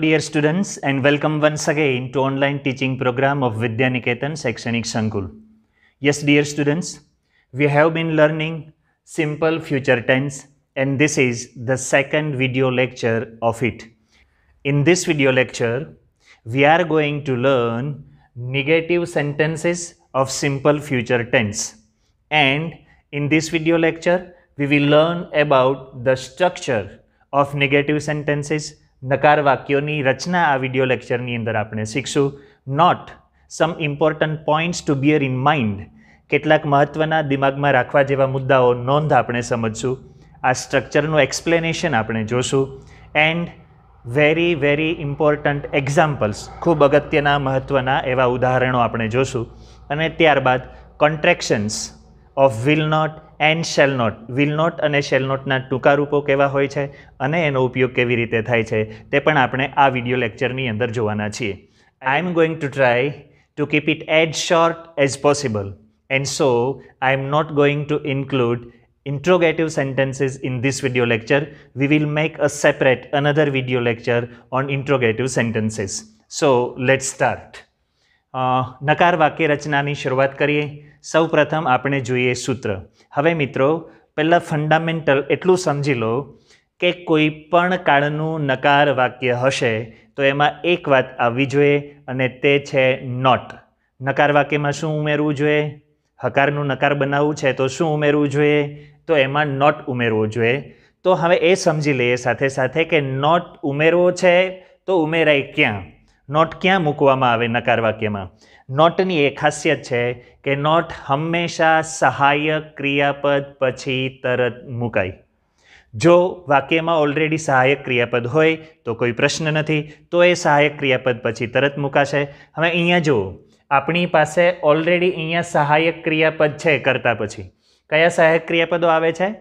dear students, and welcome once again to online teaching program of Vidya Niketan Shaikshanik Sankul. Yes, dear students, we have been learning simple future tense, and this is the second video lecture of it. In this video lecture, we are going to learn negative sentences of simple future tense, and in this video lecture, we will learn about the structure of negative sentences. નકાર વાક્યોની રચના આ video લેક્ચરની અંદર આપણે શીખશું. Note some important points to bear in mind, કેટલાક મહત્વના દિમાગમાં રાખવા જેવા મુદ્દાઓ નોંધ આપણે સમજશું. આ સ્ટ્રક્ચરનું એક્સપ્લેનેશન આપણે જોશું એન્ડ વેરી ઇમ્પોર્ટન્ટ એક્ઝામ્પલ્સ, ખૂબ અગત્યના મહત્વના એવા ઉદાહરણો આપણે જોશું. અને ત્યારબાદ contractions of will not and shall not, will not અને શેલ નોટના ટૂંકા રૂપો કેવા હોય છે અને એનો ઉપયોગ કેવી રીતે થાય છે તે પણ આપણે આ વિડિયો લેક્ચરની અંદર જોવાના છીએ. I am going to try to keep it as short as possible, and so I am not going to include interrogative sentences in this video lecture. We will make a separate another video lecture on interrogative sentences. So let's start. નકાર વાક્ય રચનાની શરૂઆત કરીએ. સૌ પ્રથમ આપણે જોઈએ સૂત્ર. હવે મિત્રો, પહેલાં ફંડામેન્ટલ એટલું સમજી લો કે કોઈ પણ કાળનું નકાર વાક્ય હશે તો એમાં એક વાત આવવી જોઈએ અને તે છે નોટ. નકાર વાક્યમાં શું ઉમેરવું જોઈએ? હકારનું નકાર બનાવવું છે તો શું ઉમેરવું જોઈએ? તો એમાં નોટ ઉમેરવો જોઈએ. તો હવે એ સમજી લઈએ સાથે સાથે કે નોટ ઉમેરવો છે તો ઉમેરાય ક્યાં, નોટ ક્યાં મૂકવામાં આવે નકાર વાક્યમાં. નોટની એ ખાસિયત છે કે નોટ હંમેશા સહાયક ક્રિયાપદ પછી તરત મુકાય. જો વાક્યમાં ઓલરેડી સહાયક ક્રિયાપદ હોય તો કોઈ પ્રશ્ન નથી, તો એ સહાયક ક્રિયાપદ પછી તરત મુકાશે. હવે અહીંયા જુઓ, આપણી પાસે ઓલરેડી અહીંયા સહાયક ક્રિયાપદ છે કરતા પછી. કયા સહાયક ક્રિયાપદો આવે છે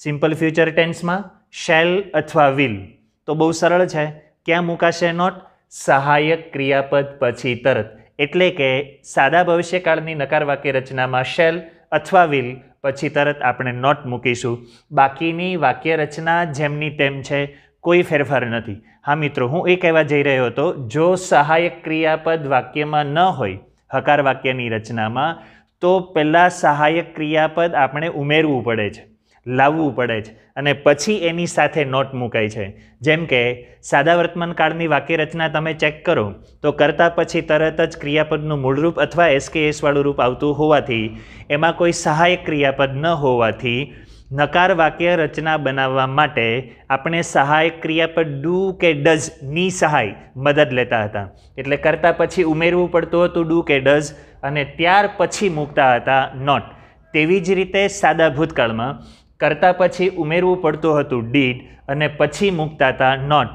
સિમ્પલ ફ્યુચર ટેન્સમાં? શેલ અથવા વિલ. તો બહુ સરળ છે, ક્યાં મુકાશે નોટ? સહાયક ક્રિયાપદ પછી તરત. એટલે કે સાદા ભવિષ્યકાળની નકાર વાક્ય રચનામાં શેલ અથવા વિલ પછી તરત આપણે નોટ મૂકીશું. બાકીની વાક્ય રચના જેમની તેમ છે, કોઈ ફેરફાર નથી. હા મિત્રો, હું એ કહેવા જઈ રહ્યો હતો, જો સહાયક ક્રિયાપદ વાક્યમાં ન હોય હકાર વાક્યની રચનામાં તો પહેલાં સહાયક ક્રિયાપદ આપણે ઉમેરવું પડે છે, લાવવું પડે છે અને પછી એની સાથે નોટ મુકાય છે. જેમ કે સાદા વર્તમાન કાળની વાક્ય રચના તમે ચેક કરો તો કરતાં પછી તરત જ ક્રિયાપદનું મૂળરૂપ અથવા એસકેએસવાળું રૂપ આવતું હોવાથી, એમાં કોઈ સહાયક ક્રિયાપદ ન હોવાથી નકાર વાક્ય રચના બનાવવા માટે આપણે સહાયક ક્રિયાપદ ડુ કે ડઝની સહાય મદદ લેતા હતા. એટલે કરતાં પછી ઉમેરવું પડતું હતું ડુ કે ડઝ અને ત્યાર પછી મૂકતા હતા નોટ. તેવી જ રીતે સાદા ભૂતકાળમાં કરતાં પછી ઉમેરવું પડતું હતું ડીડ અને પછી મૂકતા હતા નોટ.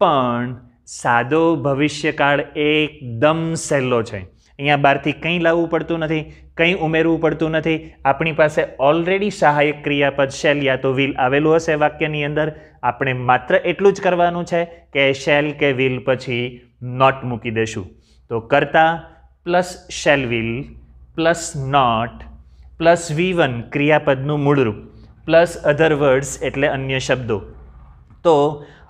પણ સાદો ભવિષ્યકાળ એકદમ સહેલો છે. અહીંયા બહારથી કંઈ લાવવું પડતું નથી, કંઈ ઉમેરવું પડતું નથી. આપણી પાસે ઓલરેડી સહાયક ક્રિયાપદ શેલ યા તો વિલ આવેલું હશે વાક્યની અંદર. આપણે માત્ર એટલું જ કરવાનું છે કે શેલ કે વિલ પછી નોટ મૂકી દેશું. તો કરતાં plus shall will plus not plus V1 ક્રિયાપદનું મૂળરૂપ પ્લસ અધર વર્ડ્સ એટલે અન્ય શબ્દો. તો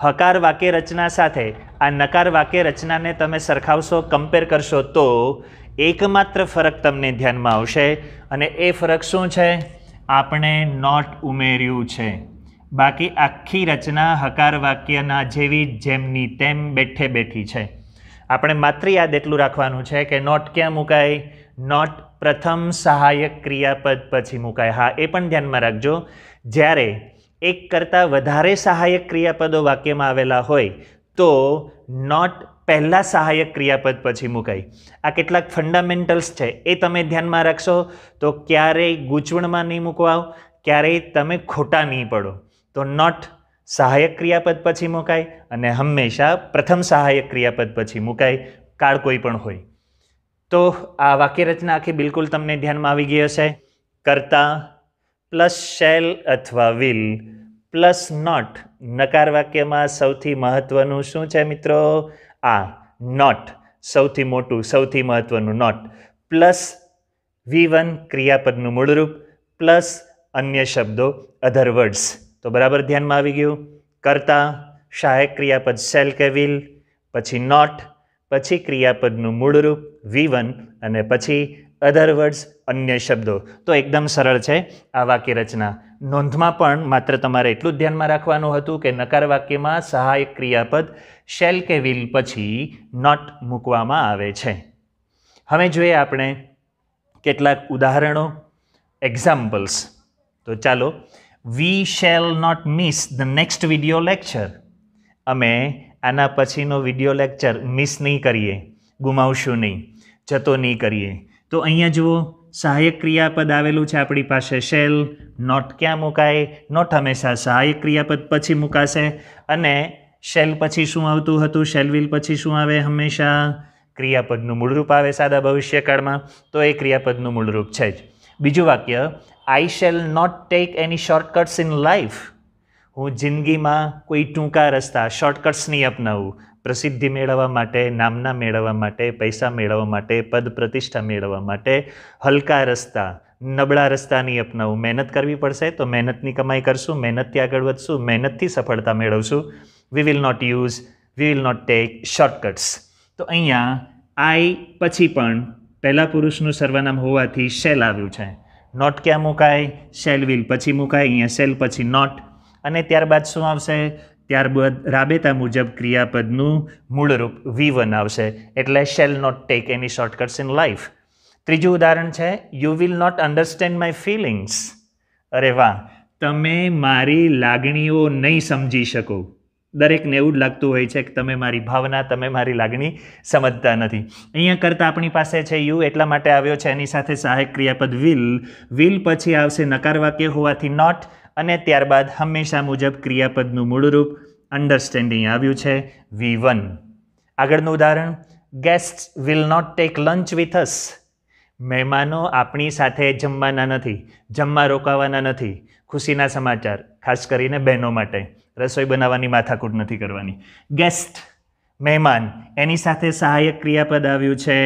હકાર વાક્ય રચના સાથે આ નકાર વાક્ય રચનાને તમે સરખાવશો, કમ્પેર કરશો તો એકમાત્ર ફરક તમને ધ્યાનમાં આવશે અને એ ફરક શું છે? આપણે નોટ ઉમેર્યું છે. બાકી આખી રચના હકાર વાક્યના જેવી જેમની તેમ બેઠે બેઠી છે. આપણે માત્ર યાદ એટલું રાખવાનું છે કે નોટ ક્યાં મુકાય? નોટ પ્રથમ સહાયક ક્રિયાપદ પછી મુકાય. હા, એ પણ ધ્યાનમાં રાખજો, જ્યારે એક કરતાં વધારે સહાયક ક્રિયાપદો વાક્યમાં આવેલા હોય તો નોટ પહેલાં સહાયક ક્રિયાપદ પછી મુકાય. આ કેટલાક ફંડામેન્ટલ્સ છે, એ તમે ધ્યાનમાં રાખશો તો ક્યારેય ગૂંચવણમાં નહીં મૂકવા, ક્યારેય તમે ખોટા નહીં પડો. તો નોટ સહાયક ક્રિયાપદ પછી મુકાય અને હંમેશા પ્રથમ સહાયક ક્રિયાપદ પછી મુકાય, કાળ કોઈ પણ હોય. તો આ વાક્ય રચના આખી બિલકુલ તમને ધ્યાનમાં આવી ગઈ હશે. કરતાં પ્લસ શેલ અથવા વિલ પ્લસ નોટ. નકાર વાક્યમાં સૌથી મહત્ત્વનું શું છે મિત્રો? આ નોટ, સૌથી મોટું સૌથી મહત્ત્વનું નોટ, પ્લસ V1 ક્રિયાપદનું મૂળરૂપ પ્લસ અન્ય શબ્દો અધર વર્ડ્સ. તો બરાબર ધ્યાનમાં આવી ગયું. કરતાં સહાયક ક્રિયાપદ શેલ કે વિલ, પછી નોટ, પછી ક્રિયાપદનું મૂળરૂપ V1 અને પછી અધર વર્ડ્સ અન્ય શબ્દો. તો એકદમ સરળ છે આ વાક્ય રચના. નોંધમાં પણ માત્ર તમારે એટલું જ ધ્યાનમાં રાખવાનું હતું કે નકાર વાક્યમાં સહાયક ક્રિયાપદ શેલ કે વિલ પછી નોટ મૂકવામાં આવે છે. હવે જોઈએ આપણે કેટલાક ઉદાહરણો, એક્ઝામ્પલ્સ. તો ચાલો, we shall not miss the next video lecture. અમે આના પછીનો વિડીયો લેક્ચર મિસ નહીં કરીએ, ગુમાવશું નહીં, જતો નહીં કરીએ. તો અહીંયા જુઓ, સહાયક ક્રિયાપદ આવેલું છે આપણી પાસે શેલ. નોટ ક્યાં મુકાય? નોટ હંમેશા સહાયક ક્રિયાપદ પછી મુકાશે. અને શેલ પછી શું આવતું હતું? શેલ વિલ પછી શું આવે? હંમેશા ક્રિયાપદનું મૂળરૂપ આવે સાદા ભવિષ્યકાળમાં. તો એ ક્રિયાપદનું મૂળરૂપ છે જ. બીજું વાક્ય, I shall not take any shortcuts in life. હું જિંદગીમાં કોઈ ટૂંકા રસ્તા, શોર્ટકટ્સ નહીં અપનાવું. પ્રસિદ્ધિ મેળવવા માટે, નામના મેળવવા માટે, પૈસા મેળવવા માટે, પદ પ્રતિષ્ઠા મેળવવા માટે હલકા રસ્તા, નબળા રસ્તા નહીં અપનાવું. મહેનત કરવી પડશે તો મહેનતની કમાઈ કરશું, મહેનતથી આગળ વધશું, મહેનતથી સફળતા મેળવશું. We will not take shortcuts. તો અહીંયા આઈ પછી પણ પહેલા પુરુષનું સર્વનામ હોવાથી શેલ આવ્યું છે. નોટ ક્યાં મુકાય? શેલ વિલ પછી મુકાય. અહીંયા શેલ પછી નોટ. અને ત્યારબાદ શું આવશે? ત્યારબાદ રાબેતા મુજબ ક્રિયાપદનું મૂળરૂપ V1 આવશે. એટલે shall not take any shortcuts in life. ત્રીજું ઉદાહરણ છે, you will not understand my feelings. અરે વાહ, તમે મારી લાગણીઓ નહીં સમજી શકો. દરેકને એવું જ લાગતું હોય છે કે તમે મારી ભાવના, તમે મારી લાગણી સમજતા નથી. અહીંયા કરતાં આપણી પાસે છે યુ, એટલા માટે આવ્યો છે. એની સાથે સહાયક ક્રિયાપદ વિલ. વિલ પછી આવશે નકાર વાક્ય હોવાથી નોટ. અને ત્યારબાદ હંમેશા મુજબ ક્રિયાપદનું મૂળરૂપ અન્ડરસ્ટેન્ડિંગ આવ્યું છે V1. આગળનું ઉદાહરણ, guests will not take lunch with us. મહેમાનો આપણી સાથે જમવાના નથી, જમવા રોકાવાના નથી. ખુશીના સમાચાર, ખાસ કરીને બહેનો માટે. રસોઈ બનાવવાની માથાકૂટ નથી કરવાની. ગેસ્ટ મહેમાન, એની સાથે સહાયક ક્રિયાપદ આવ્યું છે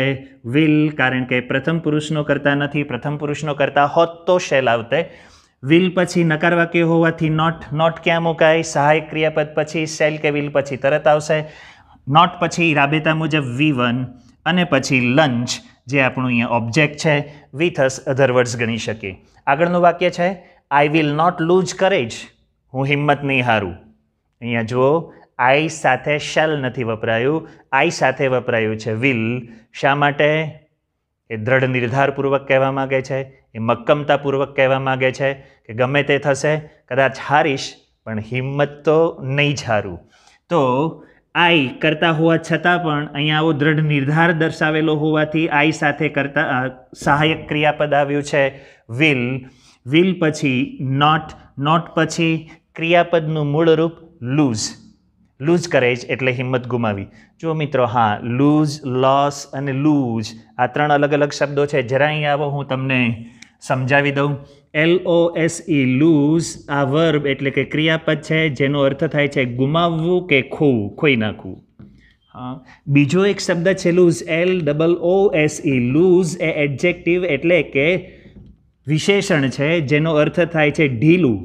વિલ, કારણ કે પ્રથમ પુરુષનો કરતા નથી. પ્રથમ પુરુષનો કરતા હોત તો શેલ આવતે. વિલ પછી નકાર વાક્ય હોવાથી નોટ. નોટ ક્યાં મુકાય? સહાયક ક્રિયાપદ પછી શેલ કે વિલ પછી તરત આવશે. નોટ પછી રાબેતા મુજબ V1 અને પછી લંચ, જે આપણું અહીંયા ઓબ્જેક્ટ છે, વિથ અસ અધર વર્ડ્સ ગણી શકીએ. આગળનું વાક્ય છે, I will not lose courage. હું હિંમત નહીં હારું. અહીંયા જુઓ, આઈ સાથે શેલ નથી વપરાયું, આઈ સાથે વપરાયું છે વિલ. શા માટે? એ દ્રઢ નિર્ધારપૂર્વક કહેવા માગે છે, એ મક્કમતાપૂર્વક કહેવા માગે છે કે ગમે તે થશે, કદાચ હારીશ પણ હિંમત તો નહીં જ હારું. તો આઈ કરતા હોવા છતાં પણ અહીંયા આવો દ્રઢ નિર્ધાર દર્શાવેલો હોવાથી આઈ સાથે કરતા સહાયક ક્રિયાપદ આવ્યું છે વિલ. વિલ પછી નોટ. નોટ પછી ક્રિયાપદનું મૂળરૂપ લૂઝ. લૂઝ કરેજ એટલે હિંમત ગુમાવી. જો મિત્રો, હા, લૂઝ, લોસ અને લૂઝ આ ત્રણ અલગ અલગ શબ્દો છે. જરા અહીં આવો, હું તમને સમજાવી દઉં. LOSE લૂઝ આ વર્બ એટલે કે ક્રિયાપદ છે, જેનો અર્થ થાય છે ગુમાવવું કે ખોવું, ખોઈ નાખવું. હા, બીજો એક શબ્દ છે લૂઝ, LOOSE લૂઝ એ એડજેક્ટિવ એટલે કે વિશેષણ છે, જેનો અર્થ થાય છે ઢીલું,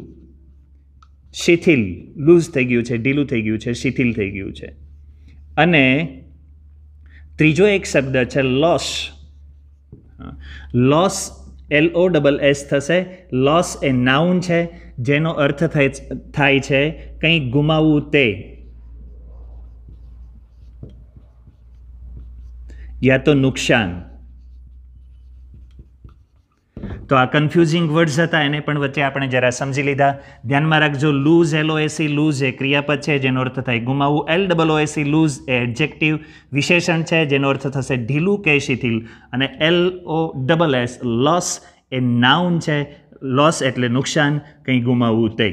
શિથિલ. લૂઝ થઈ ગયું છે, ઢીલું થઈ ગયું છે, શિથિલ થઈ ગયું છે. અને ત્રીજો એક શબ્દ છે લોસ. લોસ LOSS થશે. લોસ એ નાઉન છે, જેનો અર્થ થાય છે કંઈક ગુમાવવું તે, યા તો નુકસાન. તો આ કન્ફ્યુઝિંગ વર્ડ્સ હતા, એને પણ વચ્ચે આપણે જરા સમજી લીધા. ધ્યાનમાં રાખજો, લૂઝ LOSE લૂઝ એ ક્રિયાપદ છે, જેનો અર્થ થાય ગુમાવવું. LOOSE લૂઝ એ એડજેક્ટિવ વિશેષણ છે, જેનો અર્થ થશે ઢીલું કે શિથિલ. અને LOSS લોસ એ નાઉન છે, લોસ એટલે નુકસાન, કંઈ ગુમાવવું તે.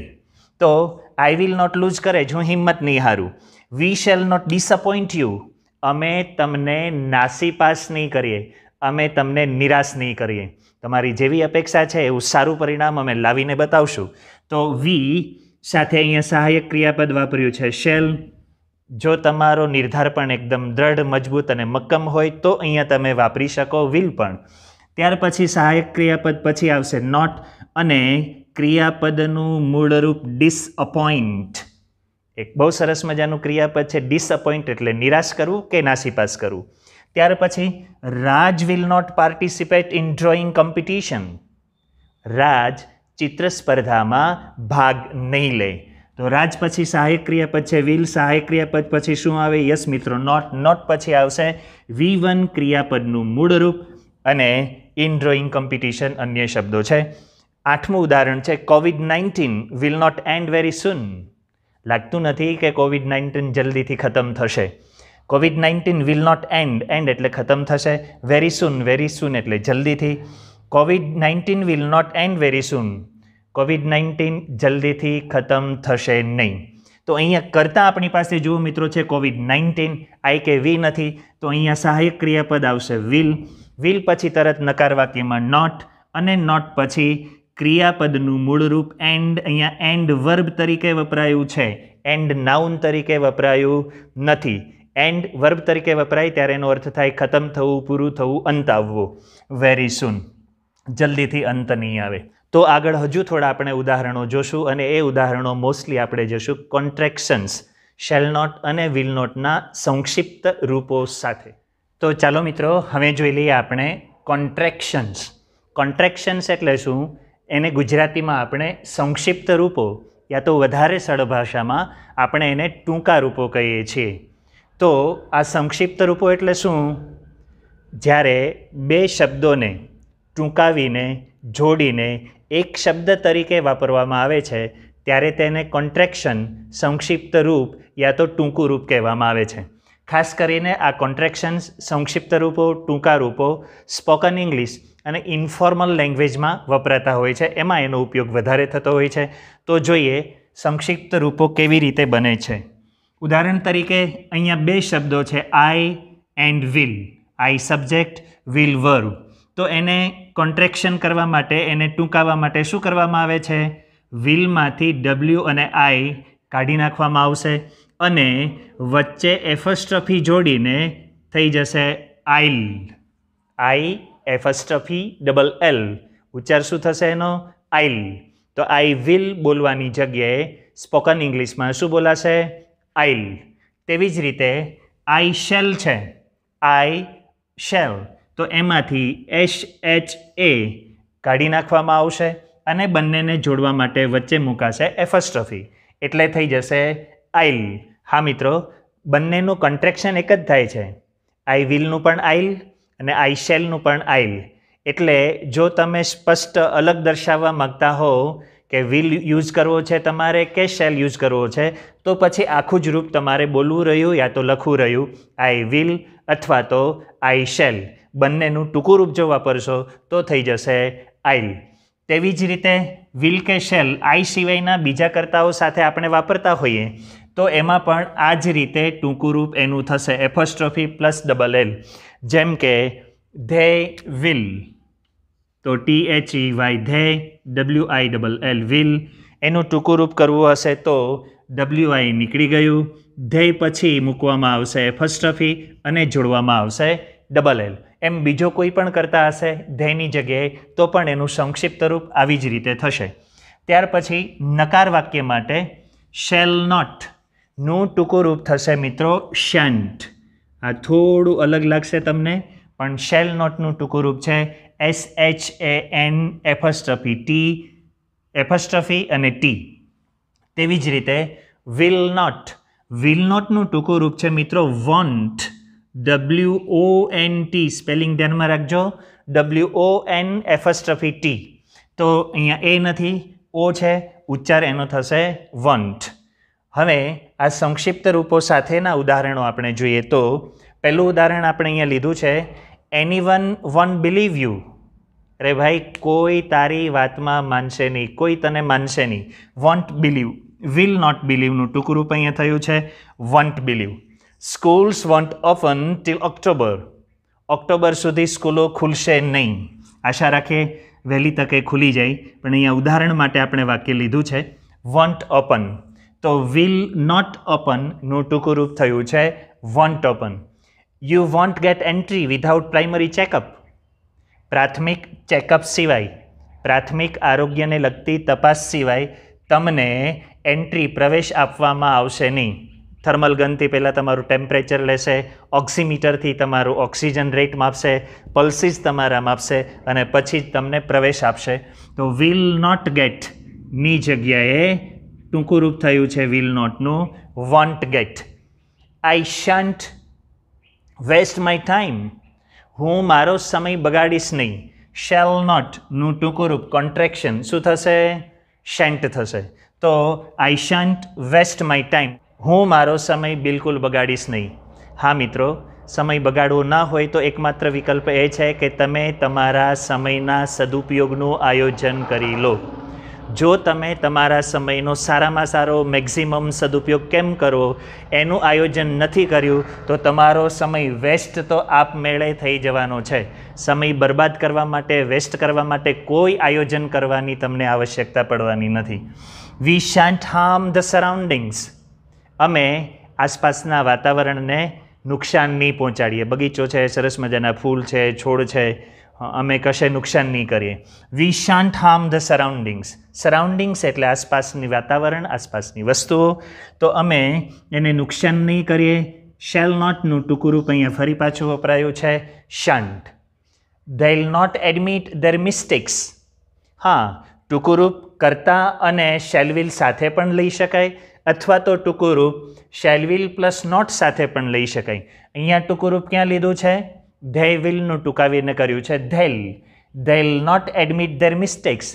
તો આઈ વિલ નોટ લૂઝ કરે, હું હિંમત નહીં હારું. We shall not disappoint you. અમે તમને નાસીપાસ નહીં કરીએ, અમે તમને નિરાશ નહીં કરીએ. તમારી જેવી અપેક્ષા છે એવું સારું પરિણામ અમે લાવીને બતાવશું. તો વી સાથે અહીંયા સહાયક ક્રિયાપદ વાપર્યું છે શેલ. જો તમારો નિર્ધાર પણ એકદમ દ્રઢ, મજબૂત અને મક્કમ હોય તો અહીંયા તમે વાપરી શકો વિલ પણ. ત્યાર પછી સહાયક ક્રિયાપદ પછી આવશે નોટ અને ક્રિયાપદનું મૂળરૂપ ડિસઅપોઇન્ટ એક બહુ સરસ મજાનું ક્રિયાપદ છે. ડિસઅપોઇન્ટ એટલે નિરાશ કરવું કે નાસીપાસ કરવું. ત્યાર પછી Raj will not participate in drawing competition. Raj ચિત્ર સ્પર્ધામાં ભાગ નહીં લે. તો રાજ પછી સહાયક ક્રિયાપદ છે વિલ. સહાયક ક્રિયાપદ પછી શું આવે? યસ મિત્રો, નોટ. નોટ પછી આવશે V1 ક્રિયાપદનું મૂળ રૂપ અને ઇન ડ્રોઈંગ કોમ્પિટિશન અન્ય શબ્દો છે. 8મું ઉદાહરણ છે COVID-19 will not end very soon. લાગતું નથી કે COVID-19 જલ્દીથી ખતમ થશે. COVID-19 will not and. And એટલે ખતમ થશે. વેરી સૂન. વેરી સૂન એટલે જલ્દીથી. COVID-19 will not end very soon. COVID-19 જલ્દીથી ખતમ થશે નહીં. તો અહીંયા કરતાં આપણી પાસે જુઓ મિત્રો છે COVID-19. આઈ કે વી નથી, તો અહીંયા સહાયક ક્રિયાપદ આવશે વિલ. વિલ પછી તરત નકાર વાક્યમાં નોટ, અને નોટ પછી ક્રિયાપદનું મૂળરૂપ એન્ડ. અહીંયા એન્ડ વર્બ તરીકે વપરાયું છે, એન્ડ નાઉન તરીકે વપરાયું નથી. એન્ડ વર્બ તરીકે વપરાય ત્યારે એનો અર્થ થાય ખતમ થવું, પૂરું થવું, અંત આવવો. વેરી સૂન, જલ્દીથી અંત નહીં આવે. તો આગળ હજુ થોડા આપણે ઉદાહરણો જોશું, અને એ ઉદાહરણો મોસ્ટલી આપણે જોશું કોન્ટ્રેક્શન્સ, શેલ નોટ અને વિલ નોટના સંક્ષિપ્ત રૂપો સાથે. તો ચાલો મિત્રો હવે જોઈ લઈએ આપણે કોન્ટ્રેક્શન્સ. કોન્ટ્રેક્શન્સ એટલે શું? એને ગુજરાતીમાં આપણે સંક્ષિપ્ત રૂપો, યા તો વધારે સરળ ભાષામાં આપણે એને ટૂંકા રૂપો કહીએ છીએ. તો આ સંક્ષિપ્ત રૂપો એટલે શું? જ્યારે બે શબ્દોને ટૂંકાવીને જોડીને એક શબ્દ તરીકે વાપરવામાં આવે છે ત્યારે તેને કોન્ટ્રેક્શન, સંક્ષિપ્ત રૂપ યા તો ટૂંકું રૂપ કહેવામાં આવે છે. ખાસ કરીને આ કોન્ટ્રેક્શન્સ, સંક્ષિપ્ત રૂપો, ટૂંકા રૂપો સ્પોકન ઇંગ્લિશ અને ઇન્ફોર્મલ લેંગ્વેજમાં વપરાતા હોય છે, એમાં એનો ઉપયોગ વધારે થતો હોય છે. તો જોઈએ સંક્ષિપ્ત રૂપો કેવી રીતે બને છે. ઉદાહરણ તરીકે અહીંયા બે શબ્દો છે I and will. I subject, will verb. તો એને કોન્ટ્રેક્શન કરવા માટે, એને ટૂંકાવવા માટે શું કરવામાં આવે છે? વિલમાંથી ડબલ્યુ અને આઈ કાઢી નાખવામાં આવશે અને વચ્ચે એફસ્ટ્રોફી જોડીને થઈ જશે આઈલ. આઈ એફસ્ટ્રોફી ડબલ એલ. ઉચ્ચાર શું થશે એનો? આઈલ. તો આઈ વિલ બોલવાની જગ્યાએ સ્પોકન ઇંગ્લિશમાં શું બોલાશે? આઈલ. તેવી જ રીતે આઈ શેલ છે, આઈ શેલ. તો એમાંથી SHA કાઢી નાખવામાં આવશે અને બંનેને જોડવા માટે વચ્ચે મૂકાશે એફસ્ટ્રોફી, એટલે થઈ જશે આઈલ. હા મિત્રો, બંનેનું કોન્ટ્રેક્શન એક જ થાય છે. આઈ વિલનું પણ આઈલ અને આઈ શેલનું પણ આઈલ. એટલે જો તમે સ્પષ્ટ અલગ દર્શાવવા માગતા હો કે વિલ યુઝ કરવો છે તમારે કે શેલ યુઝ કરવો છે, તો પછી આખું જ રૂપ તમારે બોલવું રહ્યું યા તો લખવું રહ્યું આઈ વિલ અથવા તો આઈ શેલ. બંનેનું ટૂંકું રૂપ જો વાપરશો તો થઈ જશે આઈલ. તેવી જ રીતે વિલ કે શેલ આઈ સિવાયના બીજા કર્તાઓ સાથે આપણે વાપરતા હોઈએ તો એમાં પણ આ જ રીતે ટૂંકું રૂપ એનું થશે એફસ્ટ્રોફી પ્લસ ડબલ એલ. જેમ કે ધે વિલ, તો THEY ધે, WILL વિલ. એનું ટૂંકું રૂપ કરવું હશે તો WI નીકળી ગયું, ધે પછી મૂકવામાં આવશે એફસ્ટ્રોફી અને જોડવામાં આવશે ડબલ એલ. એમ બીજો કોઈ પણ કરતા હશે ધેની જગ્યાએ તો પણ એનું સંક્ષિપ્ત રૂપ આવી જ રીતે થશે. ત્યાર પછી નકાર વાક્ય માટે શેલ નોટનું ટૂંકું રૂપ થશે મિત્રો શેન્ટ. આ થોડું અલગ લાગશે તમને, પણ શેલ નોટનું ટૂંકું રૂપ છે SHAN એફસ્ટ્રોફી ટી, એફસ્ટ્રોફી અને ટી. તેવી જ રીતે વિલ નોટ, વિલ નોટનું ટૂંકું રૂપ છે મિત્રો વોન્ટ. WONT સ્પેલિંગ ધ્યાનમાં રાખજો, WON એફસ્ટ્રોફી ટી. તો અહીંયા એ નથી, ઓ છે, ઉચ્ચાર એનો થશે વોન્ટ. હવે આ સંક્ષિપ્ત રૂપો સાથેના ઉદાહરણો આપણે જોઈએ તો પહેલું ઉદાહરણ આપણે અહીંયા લીધું છે એનીવન વોન્ટ બિલીવ યુ. અરે ભાઈ, કોઈ તારી વાતમાં માનશે નહીં, કોઈ તને માનશે નહીં. વોન્ટ બિલીવ, વિલ નોટ બિલીવનું ટૂંકું રૂપ અહીંયા થયું છે want believe. Schools want open till October. October સુધી સ્કૂલો ખુલશે નહીં. આશા રાખીએ વહેલી તકે ખુલી જાય, પણ અહીંયા ઉદાહરણ માટે આપણે વાક્ય લીધું છે વોન્ટ ઓપન. તો વિલ નોટ ઓપનનું ટૂંકું રૂપ થયું છે won't open. You won't get entry without primary checkup. પ્રાથમિક ચેકઅપ સિવાય, પ્રાથમિક આરોગ્યને લગતી તપાસ સિવાય તમને એન્ટ્રી પ્રવેશ આપવામાં આવશે નહીં. થર્મલ ગનથી પહેલાં તમારું ટેમ્પરેચર લેશે, ઓક્સીમીટરથી તમારું ઓક્સિજન રેટ માપશે, પલ્સીસ તમારા માપશે અને પછી જ તમને પ્રવેશ આપશે. તો વિલ નોટ ગેટ ની જગ્યાએ ટૂંકું રૂપ થયું છે વિલ નોટનું won't get. I shan't waste my time, હું મારો સમય બગાડીશ નહીં. શેલ નોટનું ટૂંકું રૂપ કોન્ટ્રેક્શન શું થશે? શેન્ટ થશે. તો આઈ શાન્ટ વેસ્ટ માય ટાઈમ, હું મારો સમય બિલકુલ બગાડીશ નહીં. હા મિત્રો, સમય બગાડવો ના હોય તો એકમાત્ર વિકલ્પ એ છે કે તમે તમારા સમયના સદુપયોગનું આયોજન કરી લો. જો તમે તમારા સમયનો સારામાં સારો મેક્સિમમ સદુપયોગ કેમ કરવો એનું આયોજન નથી કર્યું તો તમારો સમય વેસ્ટ તો આપમેળે થઈ જવાનો છે. સમય બરબાદ કરવા માટે, વેસ્ટ કરવા માટે કોઈ આયોજન કરવાની તમને આવશ્યકતા પડવાની નથી. વી શાન્ટ હાર્મ ધ સરાઉન્ડિંગ્સ, અમે આસપાસના વાતાવરણને નુકસાન નહીં પહોંચાડીએ. બગીચો છે, સરસ મજાના ફૂલ છે, છોડ છે, અમે કશે નુકસાન નહીં કરીએ. વી shunt harm the surroundings, surroundings એટલે આસપાસની વાતાવરણ, આસપાસની વસ્તુઓ, તો અમે એને નુકસાન નહીં કરીએ. શેલ નોટનું ટૂંકું રૂપ અહીંયા ફરી પાછું વપરાયું છે shan't. They will not admit their mistakes, હા ટૂંકું રૂપ કરતા અને શેલ વિલ સાથે પણ લઈ શકાય અથવા તો ટૂંકું રૂપ શેલ વિલ પ્લસ નોટ સાથે પણ લઈ શકાય. અહીંયા ટૂંકું રૂપ ક્યાં લીધું છે? ધે વિલનું ટૂંકાવીને કર્યું છે they'll. They will not admit their mistakes,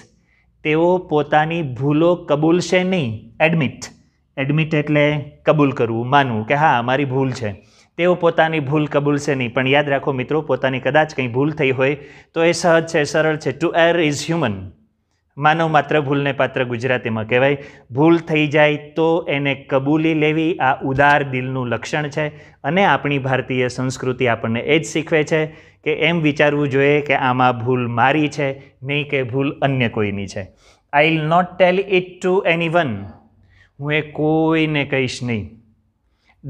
તેઓ પોતાની ભૂલો કબૂલશે નહીં. એડમિટ, એડમિટ એટલે કબૂલ કરવું, માનવું કે હા અમારી ભૂલ છે. તેઓ પોતાની ભૂલ કબૂલશે નહીં. પણ યાદ રાખો મિત્રો, પોતાની કદાચ કંઈ ભૂલ થઈ હોય તો એ સહજ છે, સરળ છે. ટુ એર ઇઝ હ્યુમન, માનવ માત્ર ભૂલને પાત્ર ગુજરાતીમાં કહેવાય. ભૂલ થઈ જાય તો એને કબૂલી લેવી આ ઉદાર દિલનું લક્ષણ છે. અને આપણી ભારતીય સંસ્કૃતિ આપણને એ જ શીખવે છે કે એમ વિચારવું જોઈએ કે આમાં ભૂલ મારી છે, નહીં કે ભૂલ અન્ય કોઈની છે. I will not tell it to anyone, હું એ કોઈને કહીશ નહીં.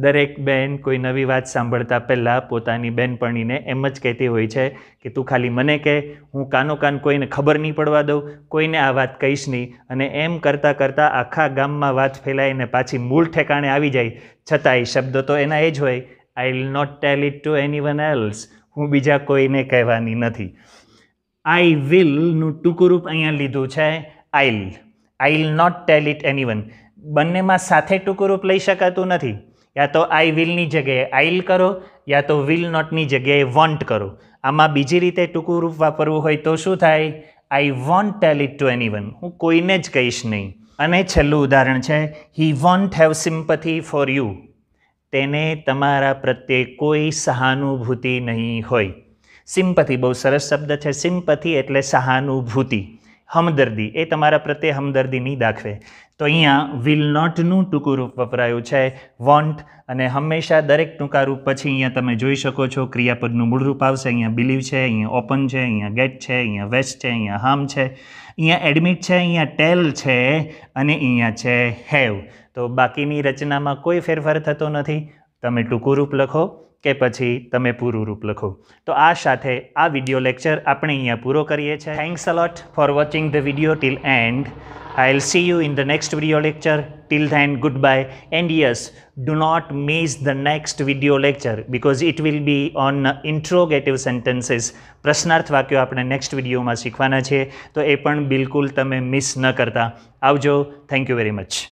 દરેક બહેન કોઈ નવી વાત સાંભળતા પહેલાં પોતાની બહેનપણીને એમ જ કહેતી હોય છે કે તું ખાલી મને કહે, હું કાનો કાન કોઈને ખબર નહીં પડવા દઉં, કોઈને આ વાત કહીશ નહીં. અને એમ કરતાં કરતાં આખા ગામમાં વાત ફેલાઈને પાછી મૂળ ઠેકાણે આવી જાય. છતાંય શબ્દો તો એના એ જ હોય, I will not tell it to anyone else, હું બીજા કોઈને કહેવાની નથી. આઈ વિલનું ટૂંકું રૂપ અહીંયા લીધું છે I'll. I will not tell it anyone, બંનેમાં સાથે ટૂંકું રૂપ લઈ શકાતું નથી. યા તો આઈ વિલની જગ્યાએ આઈલ કરો, યા તો વિલ નોટની જગ્યાએ વોન્ટ કરો. આમાં બીજી રીતે ટૂંકું રૂપ વાપરવું હોય તો શું થાય? I won't tell it to anyone, હું કોઈને જ કહીશ નહીં. અને છેલ્લું ઉદાહરણ છે he won't have sympathy for you, તેને તમારા પ્રત્યે કોઈ સહાનુભૂતિ નહીં હોય. સિમ્પથી બહુ સરસ શબ્દ છે. સિમ્પથી એટલે સહાનુભૂતિ, હમદર્દી, એ તમારા પ્રત્યે હમદર્દી નહીં દાખવે. તો અહીંયા વિલ નોટનું ટૂંકું રૂપ વપરાયું છે વોન્ટ. અને હંમેશા દરેક ટૂંકા રૂપ પછી અહીંયા તમે જોઈ શકો છો ક્રિયાપદનું મૂળ રૂપ આવશે. અહીંયા બિલીવ છે, અહીંયા ઓપન છે, અહીંયા ગેટ છે, અહીંયા વેસ્ટ છે, અહીંયા હાર્મ છે, અહીંયા એડમિટ છે, અહીંયા ટેલ છે અને અહીંયા છે હેવ. તો બાકીની રચનામાં કોઈ ફેરફાર થતો નથી. તમે ટૂંકું રૂપ લખો કે પછી તમે પૂરું રૂપ લખો. તો આ સાથે આ વિડીયો લેક્ચર આપણે અહીંયા પૂરો કરીએ છીએ. Thanks a lot for watching the video till and. I'll see you in the next video lecture. Till then, goodbye. And yes, do not miss the next video lecture because it will be on interrogative sentences. પ્રશ્નાર્થ વાક્યો આપણે next વિડીયોમાં શીખવાના છે, તો એ પણ બિલકુલ તમે મિસ ન કરતા. આવજો. Thank you very much.